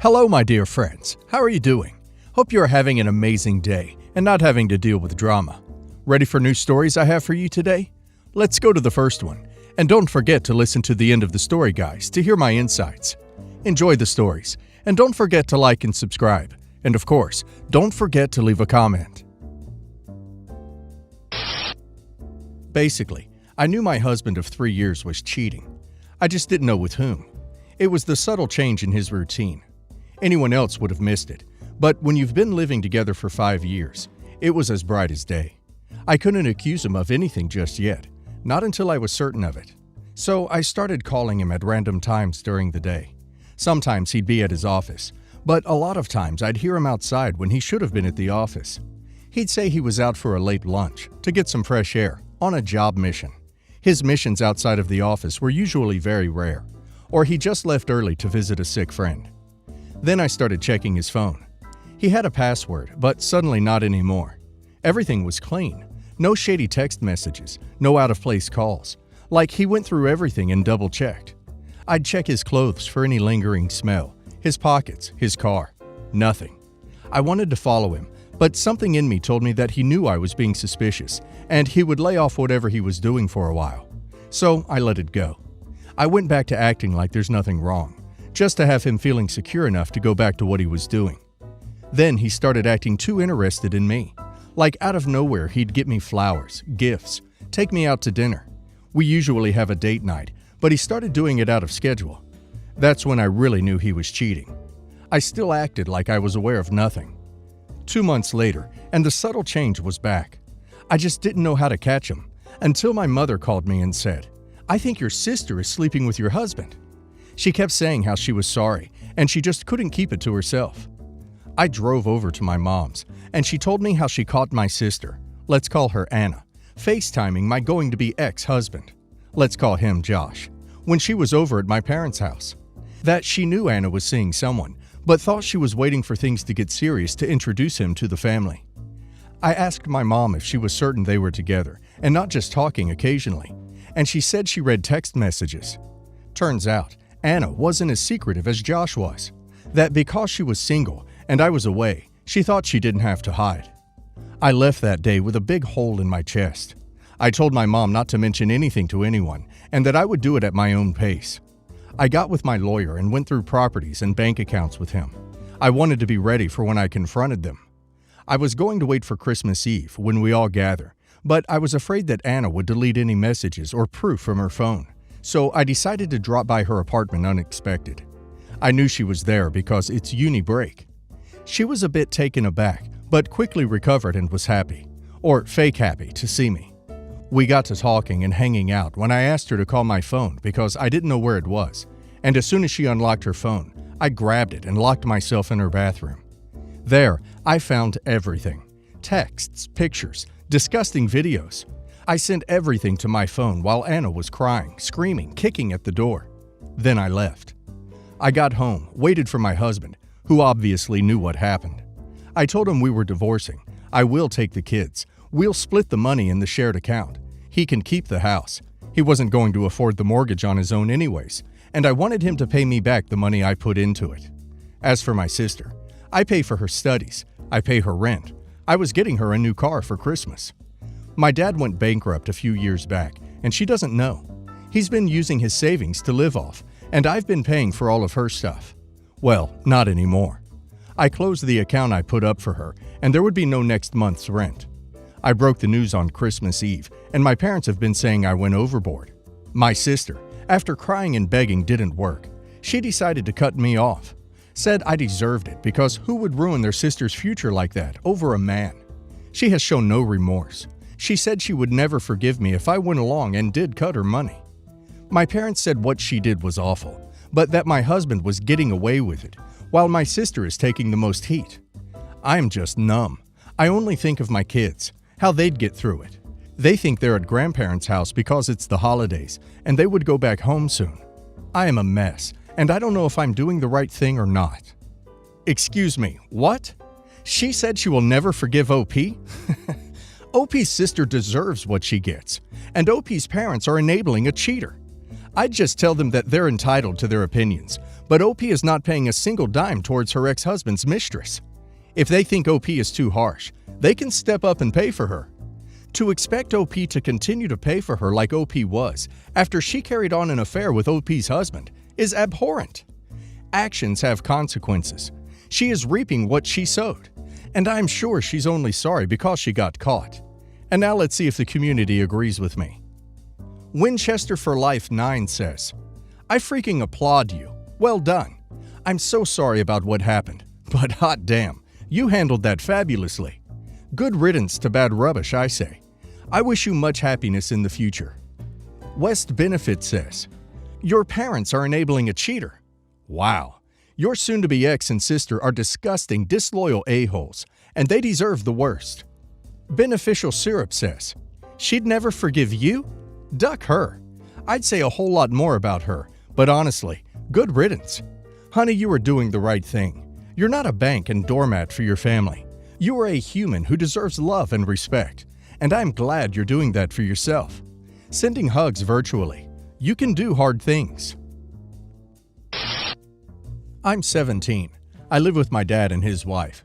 Hello, my dear friends. How are you doing? Hope you are having an amazing day and not having to deal with drama. Ready for new stories I have for you today? Let's go to the first one. And don't forget to listen to the end of the story, guys, to hear my insights. Enjoy the stories. And don't forget to like and subscribe. And of course, don't forget to leave a comment. Basically, I knew my husband of 3 years was cheating. I just didn't know with whom. It was the subtle change in his routine. Anyone else would have missed it, but when you've been living together for 5 years, it was as bright as day. I couldn't accuse him of anything just yet, not until I was certain of it. So I started calling him at random times during the day. Sometimes he'd be at his office, but a lot of times I'd hear him outside when he should have been at the office. He'd say he was out for a late lunch to get some fresh air on a job mission. His missions outside of the office were usually very rare, or he just left early to visit a sick friend. Then I started checking his phone. He had a password, but suddenly not anymore. Everything was clean. No shady text messages, no out-of-place calls. Like he went through everything and double-checked. I'd check his clothes for any lingering smell, his pockets, his car. Nothing. I wanted to follow him, but something in me told me that he knew I was being suspicious, and he would lay off whatever he was doing for a while. So I let it go. I went back to acting like there's nothing wrong, just to have him feeling secure enough to go back to what he was doing. Then he started acting too interested in me. Like out of nowhere, he'd get me flowers, gifts, take me out to dinner. We usually have a date night, but he started doing it out of schedule. That's when I really knew he was cheating. I still acted like I was aware of nothing. 2 months later, and the subtle change was back. I just didn't know how to catch him, until my mother called me and said, "I think your sister is sleeping with your husband." She kept saying how she was sorry, and she just couldn't keep it to herself. I drove over to my mom's, and she told me how she caught my sister, let's call her Anna, FaceTiming my going-to-be ex-husband, let's call him Josh, when she was over at my parents' house. That she knew Anna was seeing someone, but thought she was waiting for things to get serious to introduce him to the family. I asked my mom if she was certain they were together, and not just talking occasionally, and she said she read text messages. Turns out, Anna wasn't as secretive as Josh was. That because she was single and I was away, she thought she didn't have to hide. I left that day with a big hole in my chest. I told my mom not to mention anything to anyone and that I would do it at my own pace. I got with my lawyer and went through properties and bank accounts with him. I wanted to be ready for when I confronted them. I was going to wait for Christmas Eve when we all gather, but I was afraid that Anna would delete any messages or proof from her phone. So I decided to drop by her apartment unexpected. I knew she was there because it's uni break. She was a bit taken aback, but quickly recovered and was happy, or fake happy, to see me. We got to talking and hanging out when I asked her to call my phone because I didn't know where it was, and as soon as she unlocked her phone, I grabbed it and locked myself in her bathroom. There, I found everything. Texts, pictures, disgusting videos. I sent everything to my phone while Anna was crying, screaming, kicking at the door. Then I left. I got home, waited for my husband, who obviously knew what happened. I told him we were divorcing. I will take the kids. We'll split the money in the shared account. He can keep the house. He wasn't going to afford the mortgage on his own anyways, and I wanted him to pay me back the money I put into it. As for my sister, I pay for her studies. I pay her rent. I was getting her a new car for Christmas. My dad went bankrupt a few years back, and she doesn't know. He's been using his savings to live off, and I've been paying for all of her stuff. Well, not anymore. I closed the account I put up for her, and there would be no next month's rent. I broke the news on Christmas Eve, and my parents have been saying I went overboard. My sister, after crying and begging didn't work, she decided to cut me off. Said I deserved it because who would ruin their sister's future like that over a man? She has shown no remorse. She said she would never forgive me if I went along and did cut her money. My parents said what she did was awful, but that my husband was getting away with it, while my sister is taking the most heat. I am just numb. I only think of my kids, how they'd get through it. They think they're at grandparents' house because it's the holidays, and they would go back home soon. I am a mess, and I don't know if I'm doing the right thing or not. Excuse me, what? She said she will never forgive OP? OP's sister deserves what she gets, and OP's parents are enabling a cheater. I'd just tell them that they're entitled to their opinions, but OP is not paying a single dime towards her ex-husband's mistress. If they think OP is too harsh, they can step up and pay for her. To expect OP to continue to pay for her like OP was after she carried on an affair with OP's husband is abhorrent. Actions have consequences. She is reaping what she sowed, and I'm sure she's only sorry because she got caught. And now let's see if the community agrees with me. Winchester for Life 9 says, I freaking applaud you. Well done. I'm so sorry about what happened, but hot damn, you handled that fabulously. Good riddance to bad rubbish, I say. I wish you much happiness in the future. West Benefit says, your parents are enabling a cheater. Wow. Your soon-to-be ex and sister are disgusting, disloyal a-holes, and they deserve the worst. Beneficial Syrup says, she'd never forgive you? Duck her. I'd say a whole lot more about her, but honestly, good riddance. Honey, you are doing the right thing. You're not a bank and doormat for your family. You are a human who deserves love and respect, and I'm glad you're doing that for yourself. Sending hugs virtually. You can do hard things. I'm 17. I live with my dad and his wife.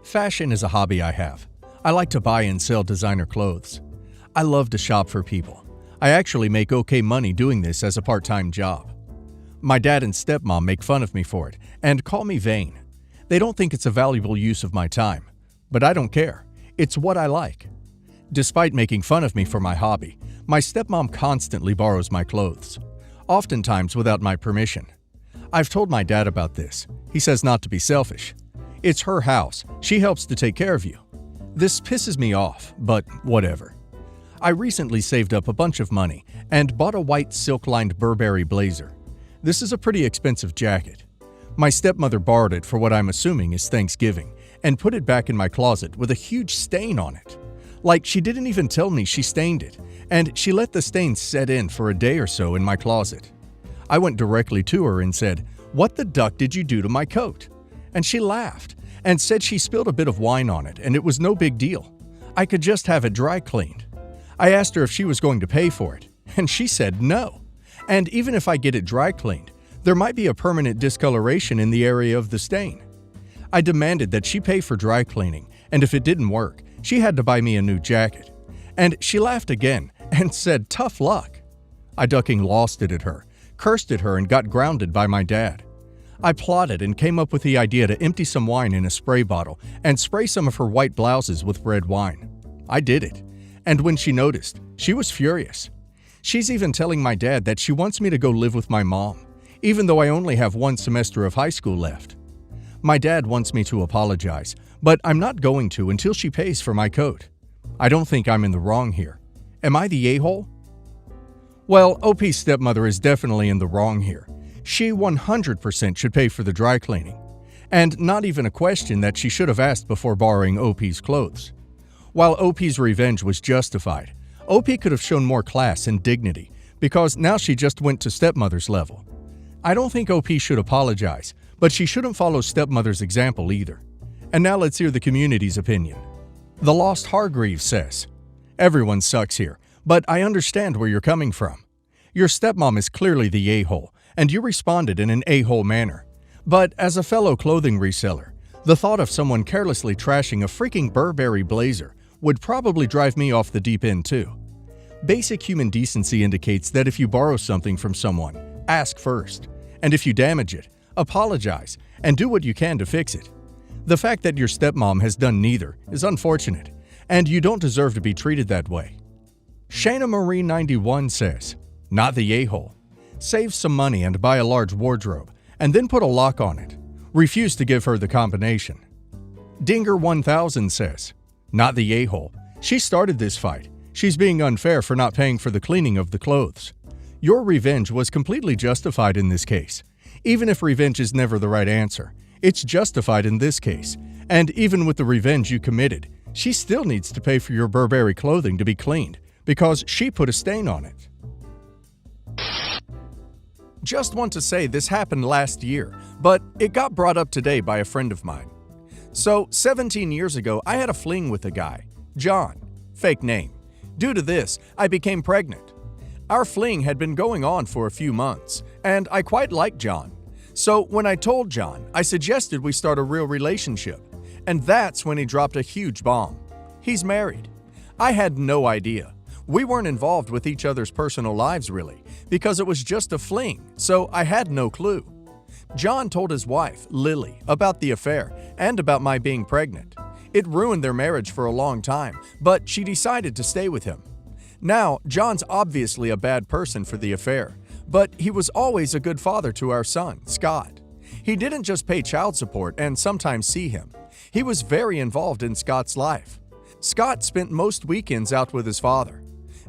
Fashion is a hobby I have. I like to buy and sell designer clothes. I love to shop for people. I actually make okay money doing this as a part-time job. My dad and stepmom make fun of me for it and call me vain. They don't think it's a valuable use of my time, but I don't care. It's what I like. Despite making fun of me for my hobby, my stepmom constantly borrows my clothes, oftentimes without my permission. I've told my dad about this. He says not to be selfish. It's her house. She helps to take care of you. This pisses me off, but whatever. I recently saved up a bunch of money and bought a white silk-lined Burberry blazer. This is a pretty expensive jacket. My stepmother borrowed it for what I'm assuming is Thanksgiving and put it back in my closet with a huge stain on it. Like she didn't even tell me she stained it, and she let the stain set in for a day or so in my closet. I went directly to her and said, "What the duck did you do to my coat?" And she laughed and said she spilled a bit of wine on it and it was no big deal. I could just have it dry cleaned. I asked her if she was going to pay for it, and she said no. And even if I get it dry cleaned, there might be a permanent discoloration in the area of the stain. I demanded that she pay for dry cleaning, and if it didn't work, she had to buy me a new jacket. And she laughed again and said, "Tough luck." I ducking lost it at her, cursed at her, and got grounded by my dad. I plotted and came up with the idea to empty some wine in a spray bottle and spray some of her white blouses with red wine. I did it, and when she noticed, she was furious. She's even telling my dad that she wants me to go live with my mom, even though I only have one semester of high school left. My dad wants me to apologize, but I'm not going to until she pays for my coat. I don't think I'm in the wrong here. Am I the a-hole? Well, OP's stepmother is definitely in the wrong here. She 100% should pay for the dry cleaning. And not even a question that she should have asked before borrowing OP's clothes. While OP's revenge was justified, OP could have shown more class and dignity because now she just went to stepmother's level. I don't think OP should apologize, but she shouldn't follow stepmother's example either. And now let's hear the community's opinion. The Lost Hargreaves says, "Everyone sucks here, but I understand where you're coming from. Your stepmom is clearly the a-hole, and you responded in an a-hole manner. But as a fellow clothing reseller, the thought of someone carelessly trashing a freaking Burberry blazer would probably drive me off the deep end too. Basic human decency indicates that if you borrow something from someone, ask first. And if you damage it, apologize and do what you can to fix it. The fact that your stepmom has done neither is unfortunate, and you don't deserve to be treated that way." Shayna Marie 91 says, "Not the a-hole. Save some money and buy a large wardrobe, and then put a lock on it. Refuse to give her the combination." Dinger 1000 says, "Not the a-hole. She started this fight. She's being unfair for not paying for the cleaning of the clothes. Your revenge was completely justified in this case. Even if revenge is never the right answer, it's justified in this case. And even with the revenge you committed, she still needs to pay for your Burberry clothing to be cleaned because she put a stain on it." Just want to say this happened last year, but it got brought up today by a friend of mine. So, 17 years ago, I had a fling with a guy, John, fake name. Due to this, I became pregnant. Our fling had been going on for a few months, and I quite liked John. So when I told John, I suggested we start a real relationship, and that's when he dropped a huge bomb. He's married. I had no idea. We weren't involved with each other's personal lives really, because it was just a fling, so I had no clue. John told his wife, Lily, about the affair and about my being pregnant. It ruined their marriage for a long time, but she decided to stay with him. Now, John's obviously a bad person for the affair, but he was always a good father to our son, Scott. He didn't just pay child support and sometimes see him. He was very involved in Scott's life. Scott spent most weekends out with his father.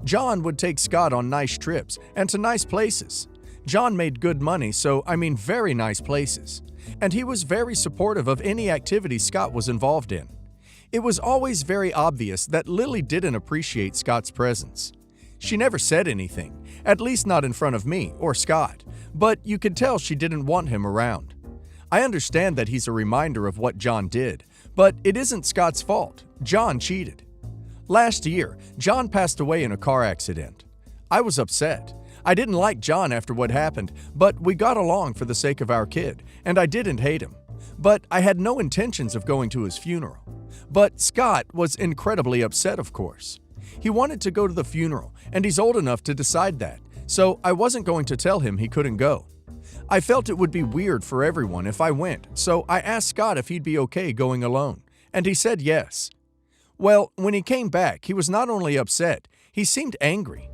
John would take Scott on nice trips and to nice places. John made good money, very nice places. And he was very supportive of any activity Scott was involved in. It was always very obvious that Lily didn't appreciate Scott's presence. She never said anything, at least not in front of me or Scott, but you could tell she didn't want him around. I understand that he's a reminder of what John did, but it isn't Scott's fault. John cheated. Last year, John passed away in a car accident. I was upset. I didn't like John after what happened, but we got along for the sake of our kid, and I didn't hate him. But I had no intentions of going to his funeral. But Scott was incredibly upset, of course. He wanted to go to the funeral, and he's old enough to decide that, so I wasn't going to tell him he couldn't go. I felt it would be weird for everyone if I went, so I asked Scott if he'd be okay going alone, and he said yes. Well, when he came back, he was not only upset, he seemed angry.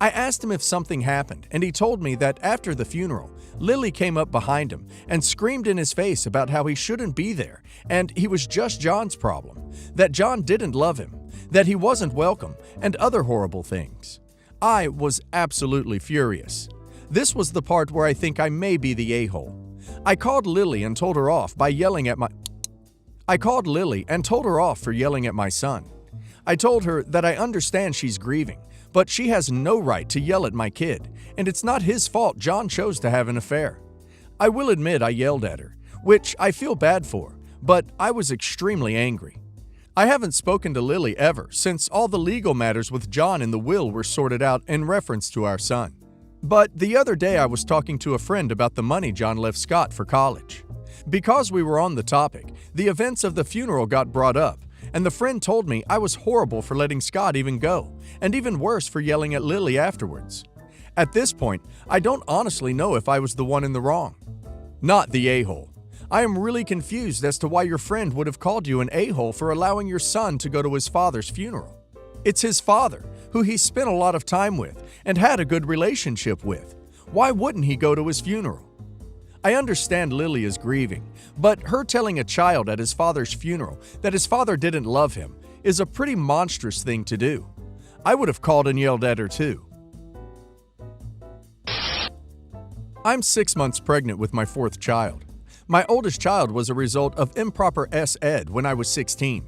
I asked him if something happened, and he told me that after the funeral, Lily came up behind him and screamed in his face about how he shouldn't be there, and he was just John's problem, that John didn't love him, that he wasn't welcome, and other horrible things. I was absolutely furious. This was the part where I think I may be the a-hole. I called Lily and told her off for yelling at my son. I told her that I understand she's grieving, but she has no right to yell at my kid, and it's not his fault John chose to have an affair. I will admit I yelled at her, which I feel bad for, but I was extremely angry. I haven't spoken to Lily ever since all the legal matters with John and the will were sorted out in reference to our son. But the other day I was talking to a friend about the money John left Scott for college. Because we were on the topic, the events of the funeral got brought up, and the friend told me I was horrible for letting Scott even go, and even worse for yelling at Lily afterwards. At this point, I don't honestly know if I was the one in the wrong. Not the a-hole. I am really confused as to why your friend would have called you an a-hole for allowing your son to go to his father's funeral. It's his father, who he spent a lot of time with and had a good relationship with. Why wouldn't he go to his funeral? I understand Lily is grieving, but her telling a child at his father's funeral that his father didn't love him is a pretty monstrous thing to do. I would have called and yelled at her too. I'm 6 months pregnant with my 4th child. My oldest child was a result of improper S-Ed when I was 16.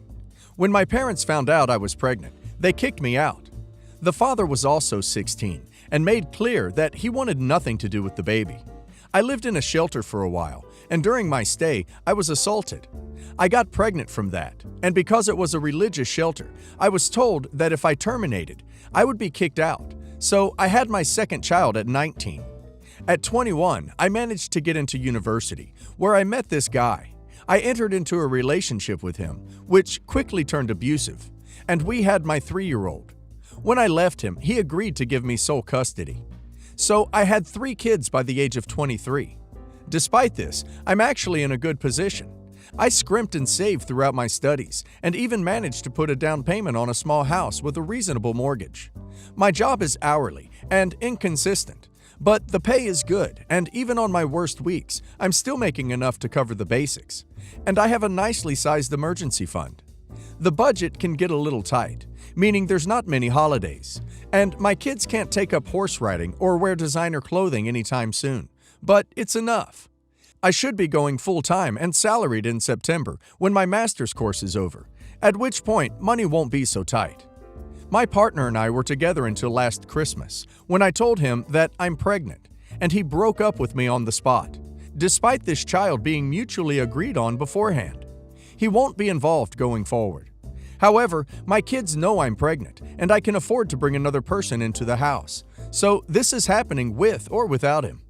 When my parents found out I was pregnant, they kicked me out. The father was also 16 and made clear that he wanted nothing to do with the baby. I lived in a shelter for a while, and during my stay, I was assaulted. I got pregnant from that, and because it was a religious shelter, I was told that if I terminated, I would be kicked out, so I had my 2nd child at 19. At 21, I managed to get into university, where I met this guy. I entered into a relationship with him, which quickly turned abusive, and we had my 3-year-old. When I left him, he agreed to give me sole custody. So I had 3 kids by the age of 23. Despite this, I'm actually in a good position. I scrimped and saved throughout my studies, and even managed to put a down payment on a small house with a reasonable mortgage. My job is hourly and inconsistent, but the pay is good, and even on my worst weeks, I'm still making enough to cover the basics. And I have a nicely sized emergency fund. The budget can get a little tight, meaning there's not many holidays, and my kids can't take up horse riding or wear designer clothing anytime soon, but it's enough. I should be going full-time and salaried in September when my master's course is over, at which point money won't be so tight. My partner and I were together until last Christmas, when I told him that I'm pregnant, and he broke up with me on the spot, despite this child being mutually agreed on beforehand. He won't be involved going forward. However, my kids know I'm pregnant, and I can afford to bring another person into the house, So this is happening with or without him.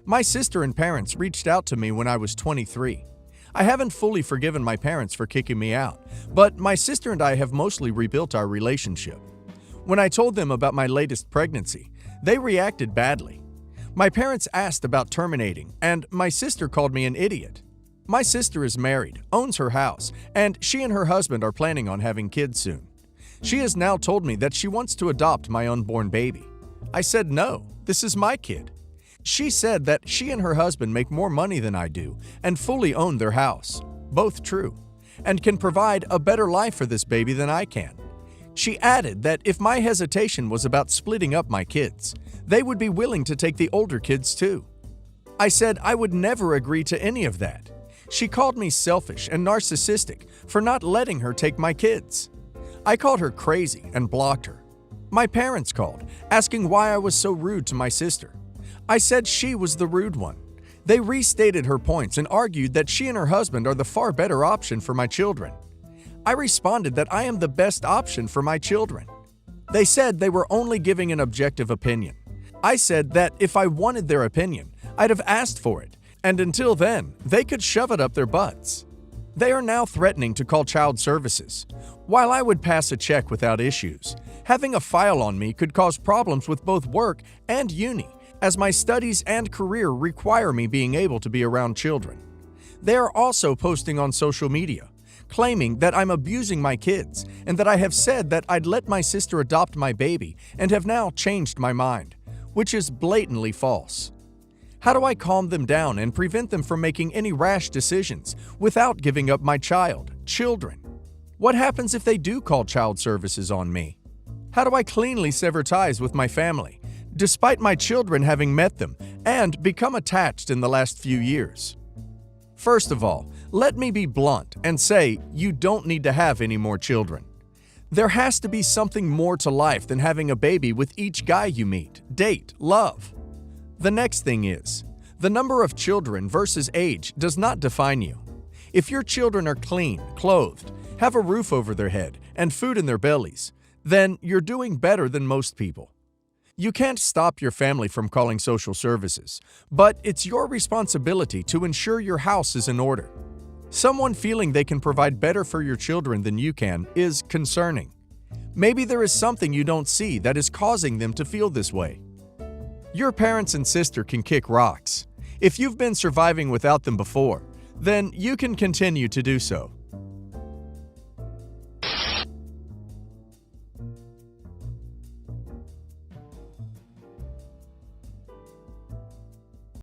My sister and parents reached out to me when I was 23. I haven't fully forgiven my parents for kicking me out, but my sister and I have mostly rebuilt our relationship. When I told them about my latest pregnancy, they reacted badly. My parents asked about terminating, and my sister called me an idiot. My sister is married, owns her house, and she and her husband are planning on having kids soon. She has now told me that she wants to adopt my unborn baby. I said no, this is my kid. She said that she and her husband make more money than I do and fully own their house, both true, and can provide a better life for this baby than I can. She added that if my hesitation was about splitting up my kids, they would be willing to take the older kids too. I said I would never agree to any of that. She called me selfish and narcissistic for not letting her take my kids. I called her crazy and blocked her. My parents called, asking why I was so rude to my sister. I said she was the rude one. They restated her points and argued that she and her husband are the far better option for my children. I responded that I am the best option for my children. They said they were only giving an objective opinion. I said that if I wanted their opinion, I'd have asked for it, and until then, they could shove it up their butts. They are now threatening to call child services. While I would pass a check without issues, having a file on me could cause problems with both work and uni, as my studies and career require me being able to be around children. They are also posting on social media, claiming that I'm abusing my kids and that I have said that I'd let my sister adopt my baby and have now changed my mind, which is blatantly false. How do I calm them down and prevent them from making any rash decisions without giving up my children? What happens if they do call child services on me? How do I cleanly sever ties with my family, despite my children having met them and become attached in the last few years? First of all, let me be blunt and say you don't need to have any more children. There has to be something more to life than having a baby with each guy you meet, date, love. The next thing is, the number of children versus age does not define you. If your children are clean, clothed, have a roof over their head, and food in their bellies, then you're doing better than most people. You can't stop your family from calling social services, but it's your responsibility to ensure your house is in order. Someone feeling they can provide better for your children than you can is concerning. Maybe there is something you don't see that is causing them to feel this way. Your parents and sister can kick rocks. If you've been surviving without them before, then you can continue to do so.